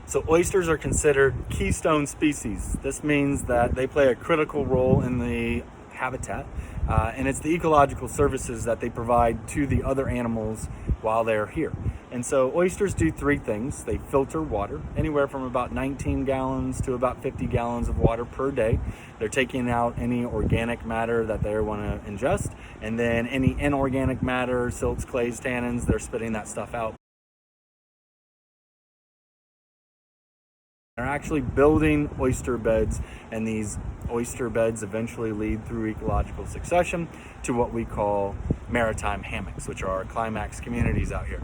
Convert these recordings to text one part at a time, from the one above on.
So oysters are considered keystone species. This means that they play a critical role in the habitat, and it's the ecological services that they provide to the other animals while they're here. And so oysters do three things. They filter water, anywhere from about 19 gallons to about 50 gallons of water per day. They're taking out any organic matter that they want to ingest, and then any inorganic matter, silts, clays, tannins, they're spitting that stuff out. They're actually building oyster beds, and these oyster beds eventually lead through ecological succession to what we call maritime hammocks, which are our climax communities out here.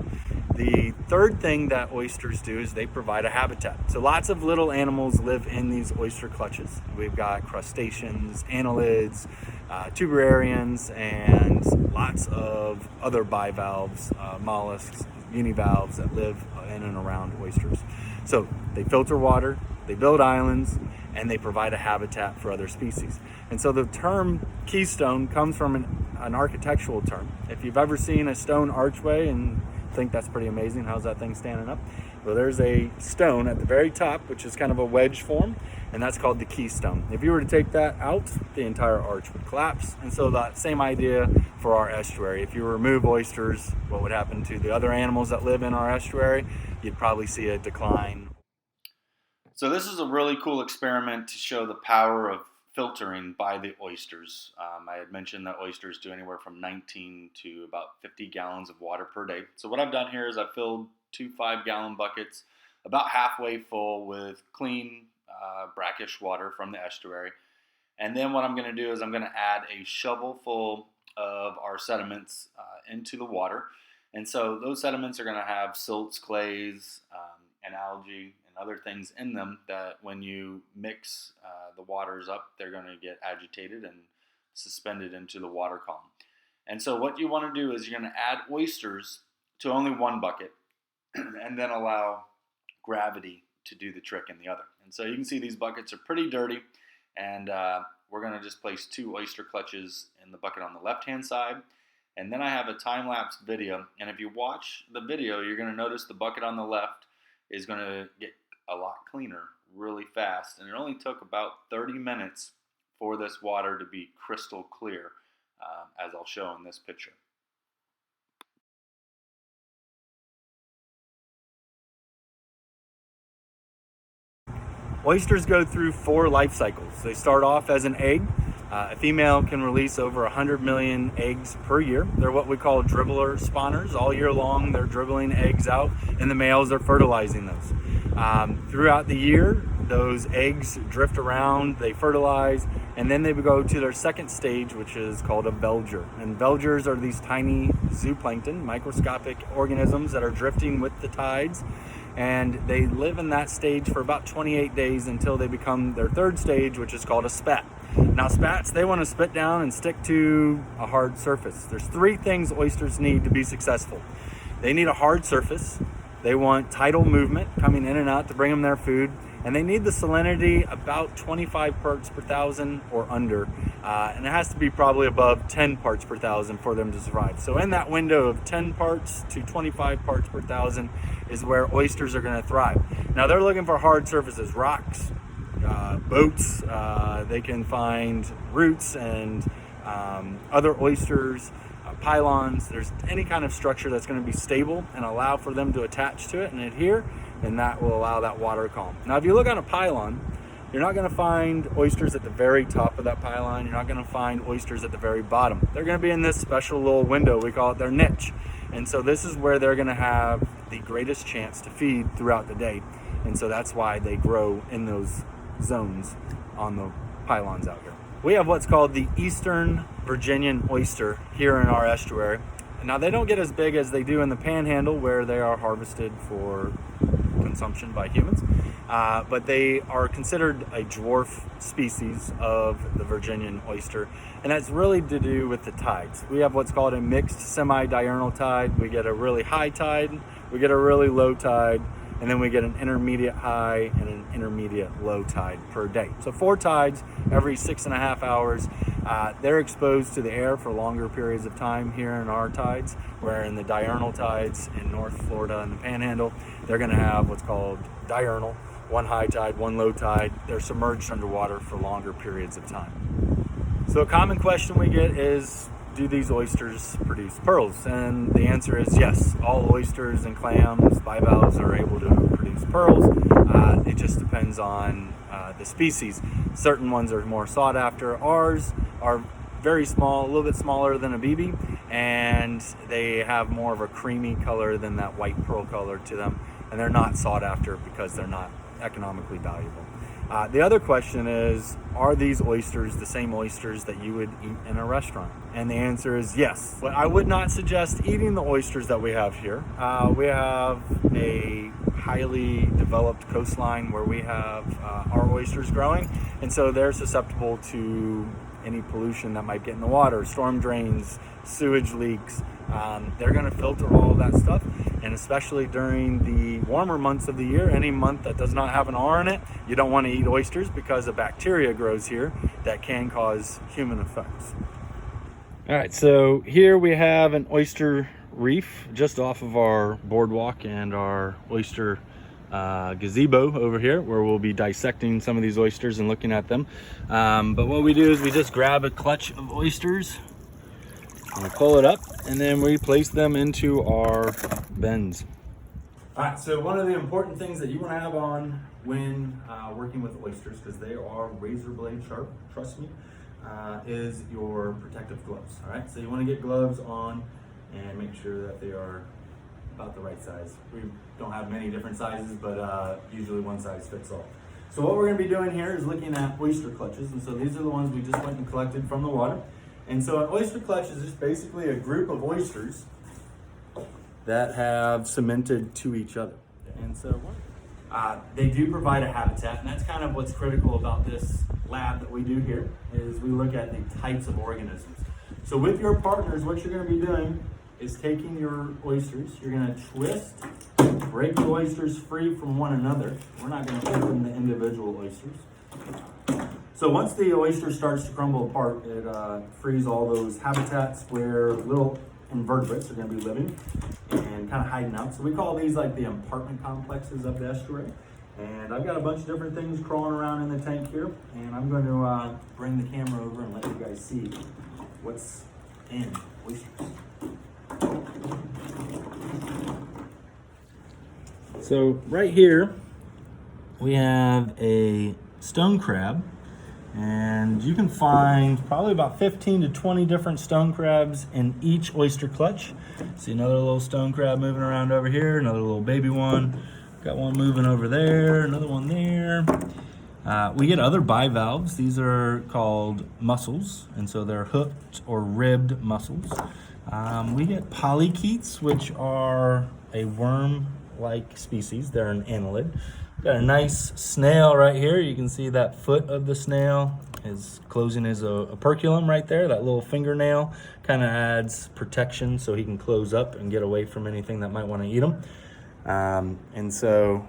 The third thing that oysters do is they provide a habitat. So lots of little animals live in these oyster clutches. We've got crustaceans, annelids, tuberarians, and lots of other bivalves, mollusks, univalves that live in and around oysters. So they filter water, they build islands, and they provide a habitat for other species. And so the term keystone comes from an architectural term. If you've ever seen a stone archway and think that's pretty amazing, how's that thing standing up? Well, there's a stone at the very top, which is kind of a wedge form, and that's called the keystone. If you were to take that out, the entire arch would collapse. And so that same idea for our estuary. If you remove oysters, what would happen to the other animals that live in our estuary? You'd probably see a decline. So this is a really cool experiment to show the power of filtering by the oysters. I had mentioned that oysters do anywhere from 19 to about 50 gallons of water per day. So what I've done here is I've filled two 5-gallon buckets about halfway full with clean, brackish water from the estuary. And then what I'm going to do is I'm going to add a shovel full of our sediments into the water. And so those sediments are going to have silts, clays, and algae and other things in them that when you mix the waters up, they're going to get agitated and suspended into the water column. And so what you want to do is you're going to add oysters to only one bucket and then allow gravity to do the trick in the other. And so you can see these buckets are pretty dirty, and we're going to just place 2 oyster clutches in the bucket on the left-hand side. And then I have a time-lapse video, and if you watch the video, you're going to notice the bucket on the left is going to get a lot cleaner really fast, and it only took about 30 minutes for this water to be crystal clear, as I'll show in this picture. Oysters go through 4 life cycles. They start off as an egg. A female can release over 100 million eggs per year. They're what we call dribbler spawners. All year long, they're dribbling eggs out, and the males are fertilizing those. Throughout the year, those eggs drift around, they fertilize, and then they go to their second stage, which is called a velger. And velgers are these tiny zooplankton, microscopic organisms that are drifting with the tides. And they live in that stage for about 28 days until they become their third stage, which is called a spat. Now spats, they want to spit down and stick to a hard surface. There's 3 things oysters need to be successful. They need a hard surface, they want tidal movement coming in and out to bring them their food, and they need the salinity about 25 parts per thousand or under, and it has to be probably above 10 parts per thousand for them to survive. So in that window of 10 parts to 25 parts per thousand is where oysters are going to thrive. Now they're looking for hard surfaces, rocks, boats, they can find roots and other oysters, pylons. There's any kind of structure that's going to be stable and allow for them to attach to it and adhere, and that will allow that water column. Now if you look on a pylon, you're not going to find oysters at the very top of that pylon. You're not going to find oysters at the very bottom. They're going to be in this special little window. We call it their niche. And so this is where they're going to have the greatest chance to feed throughout the day. And so that's why they grow in those zones on the pylons out here. We have what's called the Eastern Virginian oyster here in our estuary. Now they don't get as big as they do in the Panhandle, where they are harvested for consumption by humans, but they are considered a dwarf species of the Virginian oyster, and that's really to do with the tides. We have what's called a mixed semi-diurnal tide. We get a really high tide, we get a really low tide, and then we get an intermediate high and an intermediate low tide per day. So 4 tides every 6.5 hours. They're exposed to the air for longer periods of time here in our tides, where in the diurnal tides in North Florida and the Panhandle, they're going to have what's called diurnal, 1 high tide, 1 low tide. They're submerged underwater for longer periods of time. So a common question we get is, do these oysters produce pearls? And the answer is yes. All oysters and clams, bivalves, are able to produce pearls. It just depends on the species. Certain ones are more sought after. Ours are very small, a little bit smaller than a BB, and they have more of a creamy color than that white pearl color to them, and they're not sought after because they're not economically valuable. The other question is, are these oysters the same oysters that you would eat in a restaurant? And the answer is yes. But I would not suggest eating the oysters that we have here. We have a highly developed coastline where we have our oysters growing, and so they're susceptible to any pollution that might get in the water, storm drains, sewage leaks. They're going to filter all of that stuff, and especially during the warmer months of the year, any month that does not have an R in it, you don't want to eat oysters because a bacteria grows here that can cause human effects. All right, so here we have an oyster reef just off of our boardwalk and our oyster gazebo over here, where we'll be dissecting some of these oysters and looking at them. But what we do is we just grab a clutch of oysters and we pull it up, and then we place them into our bins. All right, so one of the important things that you want to have on when working with oysters, because they are razor blade sharp, trust me, is your protective gloves. All right, so you want to get gloves on and make sure that they are about the right size. We don't have many different sizes, but usually one size fits all. So what we're going to be doing here is looking at oyster clutches, and so these are the ones we just went and collected from the water. And so an oyster clutch is just basically a group of oysters that have cemented to each other. And so they do provide a habitat, and that's kind of what's critical about this lab that we do here, is we look at the types of organisms. So with your partners, what you're going to be doing is taking your oysters, you're going to twist, break the oysters free from one another. We're not going to open the individual oysters. So once the oyster starts to crumble apart, it frees all those habitats where little invertebrates are going to be living and kind of hiding out. So we call these like the apartment complexes of the estuary. And I've got a bunch of different things crawling around in the tank here, and I'm going to bring the camera over and let you guys see what's in oysters. So right here we have a stone crab, and you can find probably about 15 to 20 different stone crabs in each oyster clutch. See another little stone crab moving around over here, another little baby one. Got one moving over there, another one there. We get other bivalves. These are called mussels, and so they're hooked or ribbed mussels. We get polychaetes, which are a worm-like species. They're an annelid. Got a nice snail right here. You can see that foot of the snail is closing his operculum right there. That little fingernail kind of adds protection so he can close up and get away from anything that might want to eat him. And so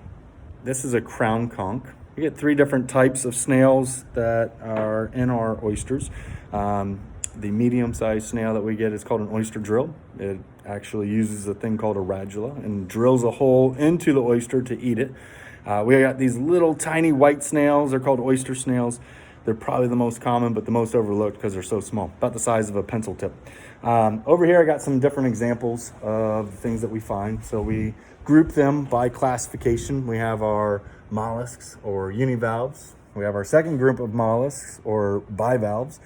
this is a crown conch. We get 3 different types of snails that are in our oysters. The medium-sized snail that we get is called an oyster drill. It actually uses a thing called a radula and drills a hole into the oyster to eat it. We got these little tiny white snails. They're called oyster snails. They're probably the most common, but the most overlooked because they're so small, about the size of a pencil tip. Over here, I got some different examples of things that we find. So we group them by classification. We have our mollusks or univalves. We have our second group of mollusks or bivalves.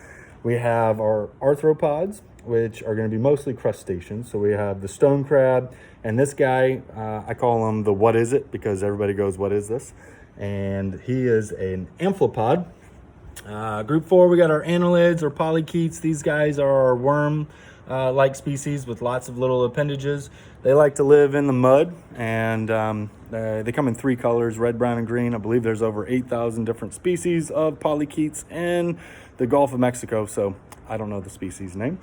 We have our arthropods, which are going to be mostly crustaceans. So we have the stone crab, and this guy, I call him the what is it, because everybody goes, what is this? And he is an amphipod. Group 4, we got our annelids or polychaetes. These guys are our worm like species with lots of little appendages. They like to live in the mud, and they come in 3 colors, red, brown, and green. I believe there's over 8,000 different species of polychaetes in the Gulf of Mexico, so I don't know the species name.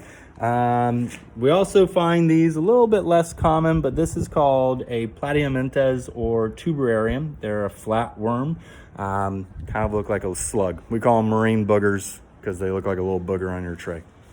We also find these a little bit less common, but this is called a platyamentes or tuberarium. They're a flat worm, kind of look like a slug. We call them marine boogers because they look like a little booger on your tray.